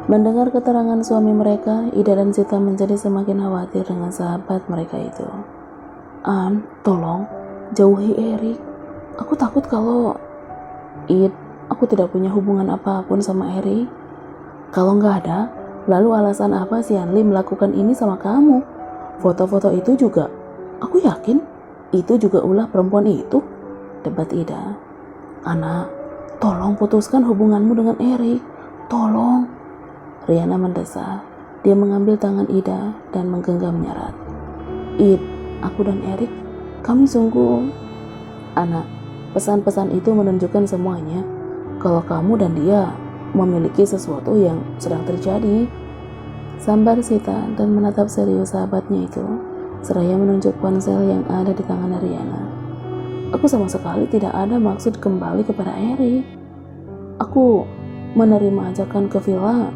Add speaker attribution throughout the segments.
Speaker 1: Mendengar keterangan suami mereka, Ida dan Sita menjadi semakin khawatir dengan sahabat mereka itu. An, tolong, jauhi Erik. Aku takut kalau... Id, aku tidak punya hubungan apapun sama Erik. Kalau nggak ada, lalu alasan apa si Anli melakukan ini sama kamu? Foto-foto itu juga, aku yakin itu juga ulah perempuan itu, debat Ida. Anak, tolong putuskan hubunganmu dengan Erik. Tolong. Riana mendesak. Dia mengambil tangan Ida dan menggenggamnya erat. Id, aku dan Erik, kami sungguh... Anak, pesan-pesan itu menunjukkan semuanya. Kalau kamu dan dia memiliki sesuatu yang sedang terjadi. Sambar Sita dan menatap serius sahabatnya itu, seraya menunjuk ponsel yang ada di tangan Riana. Aku sama sekali tidak ada maksud kembali kepada Erik. Aku menerima ajakan ke villa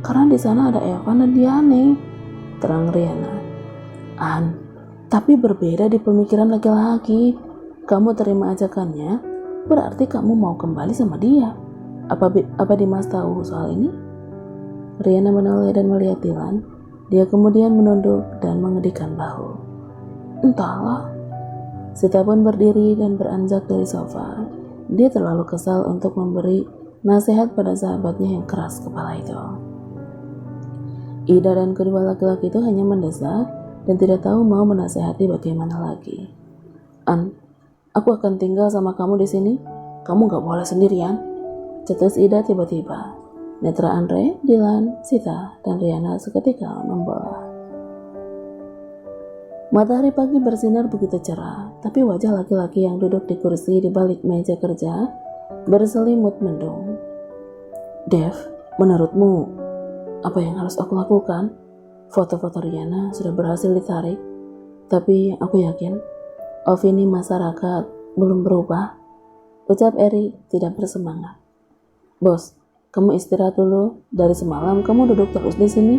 Speaker 1: karena di sana ada Evan dan Diane, terang Riana. An, tapi berbeda di pemikiran laki-laki. Kamu terima ajakannya, berarti kamu mau kembali sama dia. Apa Dimas tahu soal ini? Riana menoleh dan melihat Dilan. Dia kemudian menunduk dan mengedikkan bahu. Entahlah. Sita pun berdiri dan beranjak dari sofa. Dia terlalu kesal untuk memberi nasihat pada sahabatnya yang keras kepala itu. Ida dan kedua laki-laki itu hanya mendesak dan tidak tahu mau menasihati bagaimana lagi. An, aku akan tinggal sama kamu di sini. Kamu gak boleh sendirian, cetus Ida tiba-tiba. Netra Andre, Dilan, Sita, dan Riana seketika membelah. Matahari pagi bersinar begitu cerah, tapi wajah laki-laki yang duduk di kursi di balik meja kerja berselimut mendung. Dev, menurutmu apa yang harus aku lakukan? Foto-foto Riana sudah berhasil ditarik, tapi aku yakin opini masyarakat belum berubah, ucap Eri tidak bersemangat. Bos, kamu istirahat dulu. Dari semalam kamu duduk terus di sini.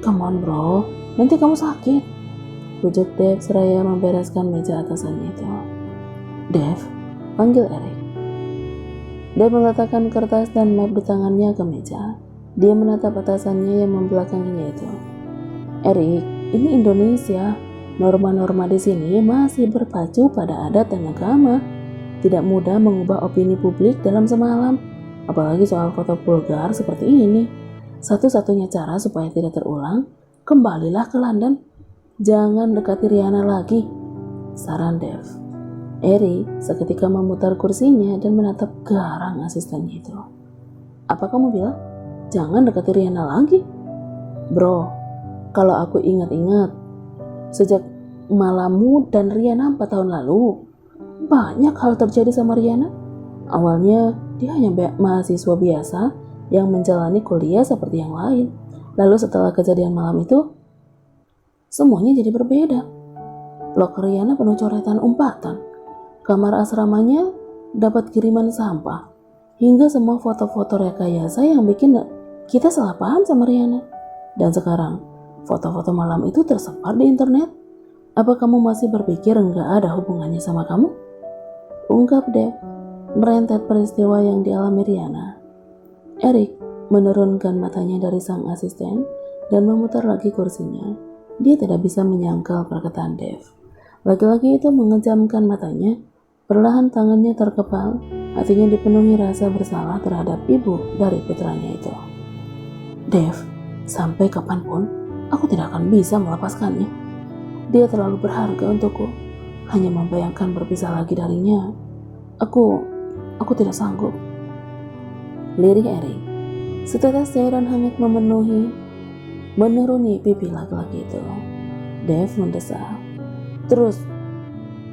Speaker 1: Come on bro, nanti kamu sakit, bujuk Dev seraya membereskan meja atasannya itu. Dev, panggil Erik. Dev meletakkan kertas dan map di tangannya ke meja. Dia menatap atasannya yang membelakanginya itu. Erik, ini Indonesia. Norma-norma di sini masih berpacu pada adat dan agama. Tidak mudah mengubah opini publik dalam semalam, apalagi soal foto vulgar seperti ini. Satu-satunya cara supaya tidak terulang, kembalilah ke London. Jangan dekati Riana lagi, saran Dev. Eri seketika memutar kursinya dan menatap garang asistennya itu. Apa kamu bilang? Jangan dekati Riana lagi. Bro, kalau aku ingat-ingat, sejak malammu dan Riana 4 tahun lalu, banyak hal terjadi sama Riana. Awalnya dia hanya mahasiswa biasa yang menjalani kuliah seperti yang lain. Lalu setelah kejadian malam itu, semuanya jadi berbeda. Loker Riana penuh coretan umpatan. Kamar asramanya dapat kiriman sampah. Hingga semua foto-foto rekayasa yang bikin kita salah paham sama Riana. Dan sekarang, foto-foto malam itu tersebar di internet. Apa kamu masih berpikir enggak ada hubungannya sama kamu? Ungkap Dev, merentet peristiwa yang dialami Riana. Erik menurunkan matanya dari sang asisten dan memutar lagi kursinya. Dia tidak bisa menyangkal perkataan Dev. Laki-laki itu mengejamkan matanya. Perlahan tangannya terkepal. Hatinya dipenuhi rasa bersalah terhadap ibu dari putranya itu. Dev, sampai kapanpun aku tidak akan bisa melepaskannya. Dia terlalu berharga untukku. Hanya membayangkan berpisah lagi darinya, aku tidak sanggup. Lirik Eri. Setetes cairan hangat menuruni pipi laki-laki itu. Dev mendesak. Terus,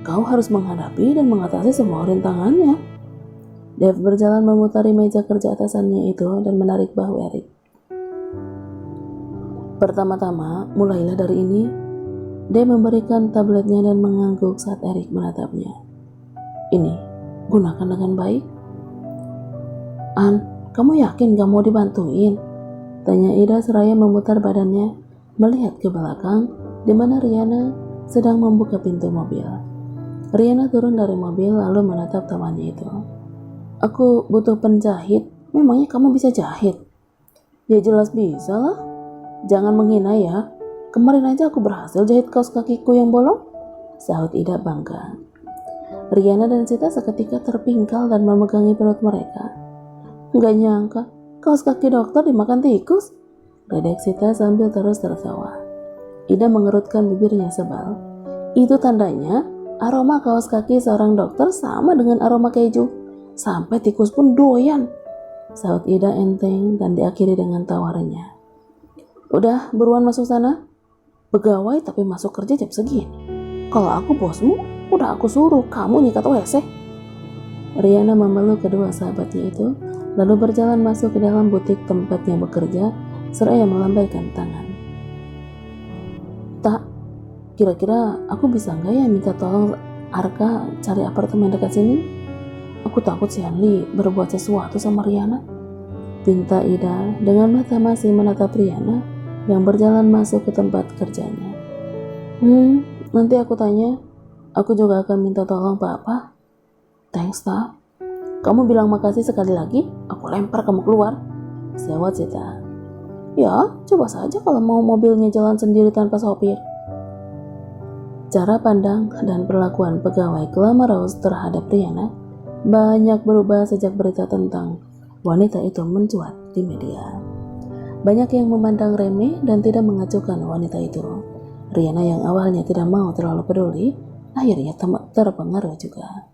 Speaker 1: kau harus menghadapi dan mengatasi semua rintangannya. Dev berjalan memutari meja kerja atasannya itu dan menarik bahu Erik. Pertama-tama, mulailah dari ini. Dia memberikan tabletnya dan mengangguk saat Erik menatapnya. Ini, gunakan dengan baik. An, kamu yakin gak mau dibantuin? Tanya Ida seraya memutar badannya, melihat ke belakang, di mana Riana sedang membuka pintu mobil. Riana turun dari mobil lalu menatap temannya itu. Aku butuh penjahit, memangnya kamu bisa jahit? Ya jelas bisa lah. Jangan menghina ya. Kemarin aja aku berhasil jahit kaos kakiku yang bolong, sahut Ida bangga. Riana dan Sita seketika terpingkal dan memegangi perut mereka. Nggak nyangka, kaos kaki dokter dimakan tikus, gedek Sita sambil terus tertawa. Ida mengerutkan bibirnya sebal. Itu tandanya aroma kaos kaki seorang dokter sama dengan aroma keju. Sampai tikus pun doyan, sahut Ida enteng dan diakhiri dengan tawarannya. Udah, buruan masuk sana. Pegawai tapi masuk kerja jam segini. Kalau aku bosmu, udah aku suruh kamu nyikat WC. Riana memeluk kedua sahabatnya itu, lalu berjalan masuk ke dalam butik tempatnya bekerja, seraya melambaikan tangan. Tak, kira-kira aku bisa nggak ya minta tolong Arka cari apartemen dekat sini? Aku takut si Hanli berbuat sesuatu sama Riana, pinta Ida dengan mata masih menatap Riana yang berjalan masuk ke tempat kerjanya. Nanti aku tanya. Aku juga akan minta tolong Papa. Thanks, Ta. Kamu bilang makasih sekali lagi, aku lempar kamu keluar, sewot Sita. Ya, coba saja kalau mau mobilnya jalan sendiri tanpa sopir. Cara pandang dan perlakuan pegawai glamorous terhadap Riana banyak berubah sejak berita tentang wanita itu mencuat di media. Banyak yang memandang remeh dan tidak mengacukan wanita itu. Riana yang awalnya tidak mau terlalu peduli, akhirnya terpengaruh juga.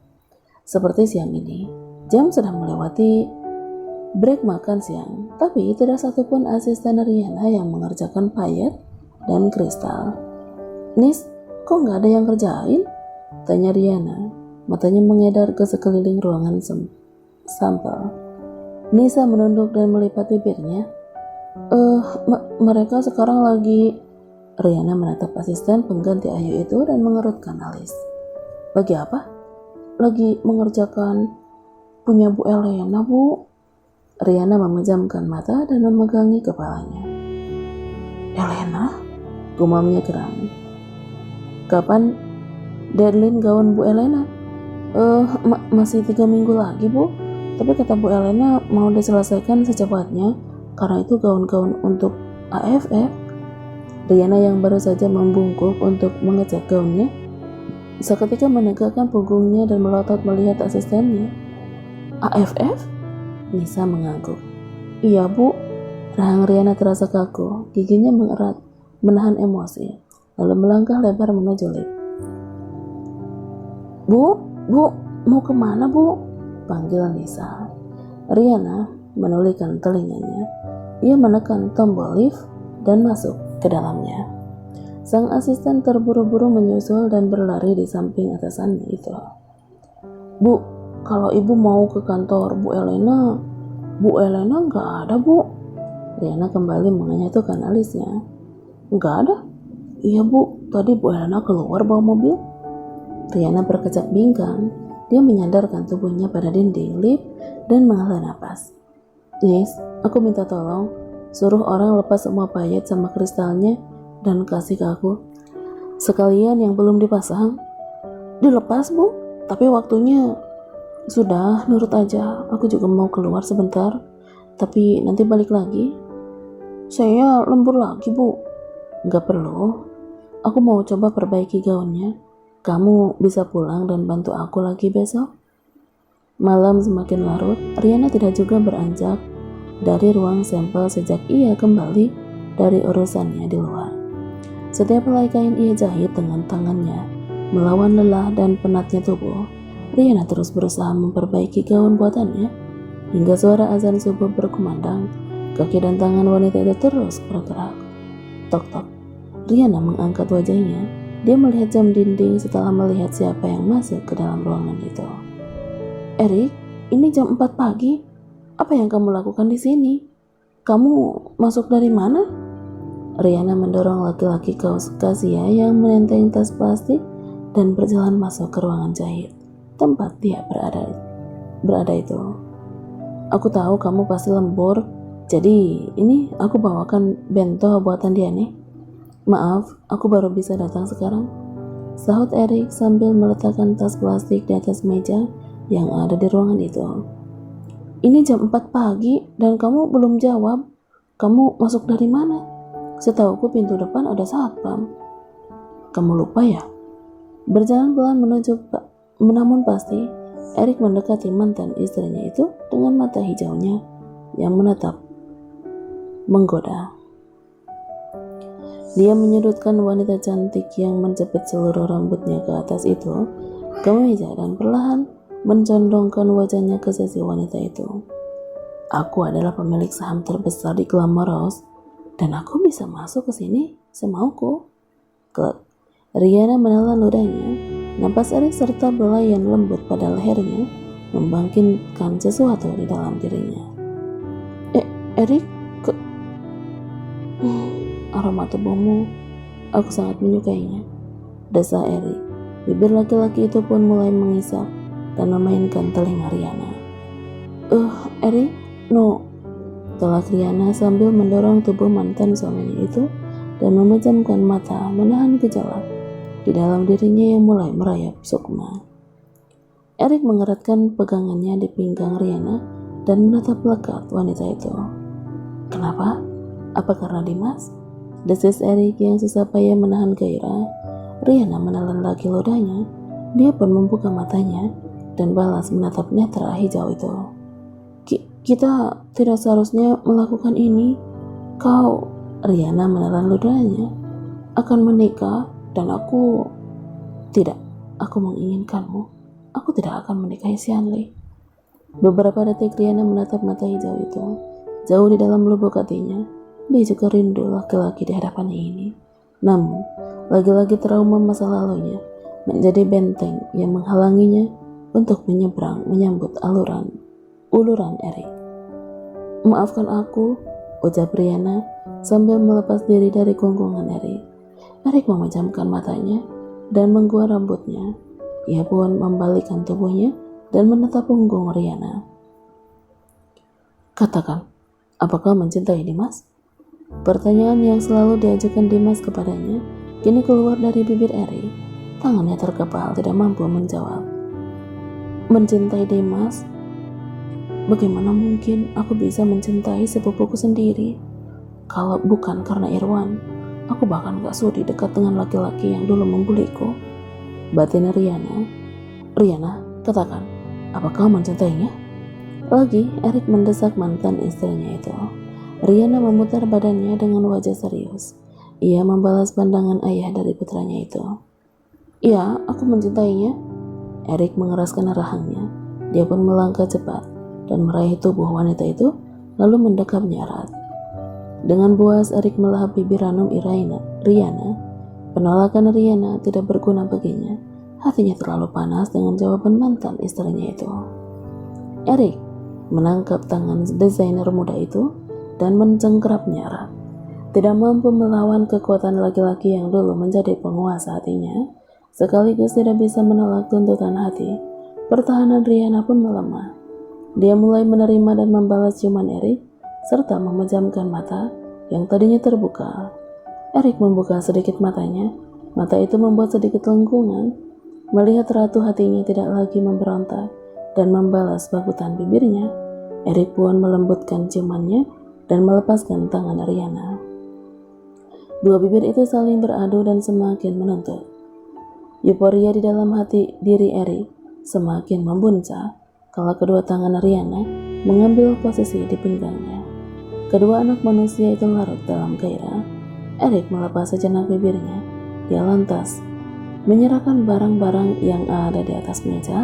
Speaker 1: Seperti siang ini, jam sudah melewati break makan siang, tapi tidak satupun asisten Riana yang mengerjakan payet dan kristal. Nis, kok nggak ada yang kerjain? Tanya Riana, matanya mengedar ke sekeliling ruangan sampel. Nisa menunduk dan melipat bibirnya. Mereka sekarang lagi... Riana menatap asisten pengganti Ayu itu dan mengerutkan alis. Lagi apa? Lagi mengerjakan punya Bu Elena, Bu. Riana memejamkan mata dan memegangi kepalanya. Elena? Gumamnya geram. Kapan deadline gaun Bu Elena? Masih 3 minggu lagi, Bu. Tapi kata Bu Elena mau diselesaikan secepatnya karena itu gaun-gaun untuk AFF. Riana yang baru saja membungkuk untuk mengecek gaunnya, seketika menegakkan punggungnya dan melotot melihat asistennya. AFF? Nisa mengangguk. Iya, Bu. Rahang Riana terasa kaku, giginya mengerat, menahan emosi, lalu melangkah lebar menuju lift. Bu, mau kemana, Bu? Panggil Nisa. Riana menulikan telinganya. Ia menekan tombol lift dan masuk ke dalamnya. Sang asisten terburu-buru menyusul dan berlari di samping atasannya itu. Bu, kalau ibu mau ke kantor Bu Elena nggak ada, Bu. Riana kembali menyatukan alisnya. Nggak ada? Iya, Bu, tadi Bu Elena keluar bawa mobil. Riana berkecak bingkang. Dia menyandarkan tubuhnya pada dinding lift dan menghela napas. Nis, aku minta tolong suruh orang lepas semua payet sama kristalnya dan kasih ke aku. Sekalian yang belum dipasang. Dilepas, Bu, tapi waktunya sudah, nurut aja. Aku juga mau keluar sebentar, tapi nanti balik lagi. Saya lembur lagi, Bu. Nggak perlu. Aku mau coba perbaiki gaunnya. Kamu bisa pulang dan bantu aku lagi besok. Malam semakin larut. Riana tidak juga beranjak dari ruang sampel sejak ia kembali dari urusannya di luar. Setiap helai kain ia jahit dengan tangannya, melawan lelah dan penatnya tubuh. Riana terus berusaha memperbaiki gaun buatannya, hingga suara azan subuh berkumandang. Kaki dan tangan wanita itu terus bergerak. Tok-tok. Riana mengangkat wajahnya. Dia melihat jam dinding setelah melihat siapa yang masuk ke dalam ruangan itu. Erik, ini jam 4 pagi. Apa yang kamu lakukan di sini? Kamu masuk dari mana? Riana mendorong laki-laki kaos kasia yang menenteng tas plastik dan berjalan masuk ke ruangan jahit, tempat dia berada itu. Aku tahu kamu pasti lembur, jadi ini aku bawakan bento buatan dia nih. Maaf, aku baru bisa datang sekarang, sahut Erik sambil meletakkan tas plastik di atas meja yang ada di ruangan itu. Ini jam 4 pagi dan kamu belum jawab. Kamu masuk dari mana? Setauku pintu depan ada satpam. Kamu lupa ya? Berjalan pelan menuju namun pasti Erik mendekati mantan istrinya itu dengan mata hijaunya yang menatap menggoda. Dia menyudutkan wanita cantik yang menjepit seluruh rambutnya ke atas itu ke meja dan perlahan mencondongkan wajahnya ke sisi wanita itu. Aku adalah pemilik saham terbesar di Glamorous dan aku bisa masuk ke sini semauku. Klek. Rihanna menelan ludahnya. Napas Erik serta belayan lembut pada lehernya membangkitkan sesuatu di dalam dirinya. Erik, aroma tubuhmu, aku sangat menyukainya, desa Erik. Bibir laki-laki itu pun mulai mengisap dan memainkan telinga Rihanna. Erik, no, telak Rihanna sambil mendorong tubuh mantan suaminya itu dan memejamkan mata menahan gejolak di dalam dirinya yang mulai merayap sukma. Erik mengeratkan pegangannya di pinggang Rihanna dan menatap lekat wanita itu. Kenapa? Apa karena Dimas? Desis Erik yang susah payah menahan gairah. Rihanna menelan lagi ludahnya. Dia pun membuka matanya dan balas menatap netra hijau itu. Kita tidak seharusnya melakukan ini. Kau, Rihanna menelan ludahnya, akan menikah dan aku tidak. Aku menginginkanmu. Aku tidak akan menikahi Xianli. Beberapa detik Rihanna menatap mata hijau itu. Jauh di dalam lubuk hatinya, dia juga rindu laki-laki di hadapannya ini. Namun, lagi-lagi trauma masa lalunya menjadi benteng yang menghalanginya untuk menyeberang menyambut uluran Erik. Maafkan aku, ucap Rihanna sambil melepas diri dari gonggongan Erik. Erik memejamkan matanya dan menggua rambutnya. Ia pun membalikkan tubuhnya dan menatap punggung Rihanna. Katakan, apakah mencintai Dimas? Pertanyaan yang selalu diajukan Dimas kepadanya kini keluar dari bibir Erik. Tangannya terkepal tidak mampu menjawab. Mencintai Dimas? Bagaimana mungkin aku bisa mencintai sepupuku sendiri? Kalau bukan karena Irwan, aku bahkan gak sudi dekat dengan laki-laki yang dulu membuliku. Batin Rihanna. Rihanna, katakan, apakah kau mencintainya? Lagi, Erik mendesak mantan istrinya itu. Rihanna memutar badannya dengan wajah serius. Ia membalas pandangan ayah dari putranya itu. Ya, aku mencintainya. Erik mengeraskan rahangnya. Dia pun melangkah cepat dan meraih tubuh wanita itu, lalu mendekapnya erat. Dengan buas, Erik melahap bibir ranum Rihanna. Penolakan Rihanna tidak berguna baginya. Hatinya terlalu panas dengan jawaban mantan istrinya itu. Erik menangkap tangan desainer muda itu dan mencengkerapnya erat. Tidak mampu melawan kekuatan laki-laki yang dulu menjadi penguasa hatinya, sekaligus tidak bisa menolak tuntutan hati. Pertahanan Rihanna pun melemah. Dia mulai menerima dan membalas ciuman Erik, serta memejamkan mata yang tadinya terbuka. Erik membuka sedikit matanya. Mata itu membuat sedikit lengkungan. Melihat ratu hatinya tidak lagi memberontak dan membalas bagutan bibirnya, Erik pun melembutkan ciumannya dan melepaskan tangan Rihanna. Dua bibir itu saling beradu dan semakin menuntut. Euforia di dalam hati diri Erik semakin membuncah kalau kedua tangan Rihanna mengambil posisi di pinggangnya. Kedua anak manusia itu larut dalam gairah. Erik melepas sejenak bibirnya. Dia lantas menyerahkan barang-barang yang ada di atas meja,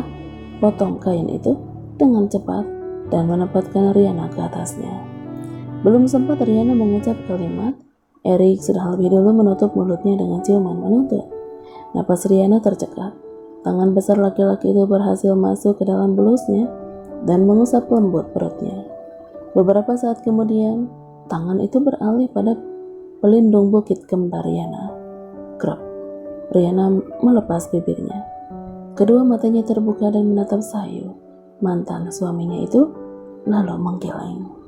Speaker 1: potong kain itu dengan cepat dan menempatkan Rihanna ke atasnya. Belum sempat Rihanna mengucap kalimat, Erik sudah lebih dulu menutup mulutnya dengan ciuman menuntut. Napas Rihanna tercekat. Tangan besar laki-laki itu berhasil masuk ke dalam belusnya dan mengusap lembut perutnya. Beberapa saat kemudian, tangan itu beralih pada pelindung bukit kembar Rihanna. Krep. Rihanna melepas bibirnya. Kedua matanya terbuka dan menatap sayu mantan suaminya itu, lalu menggeleng.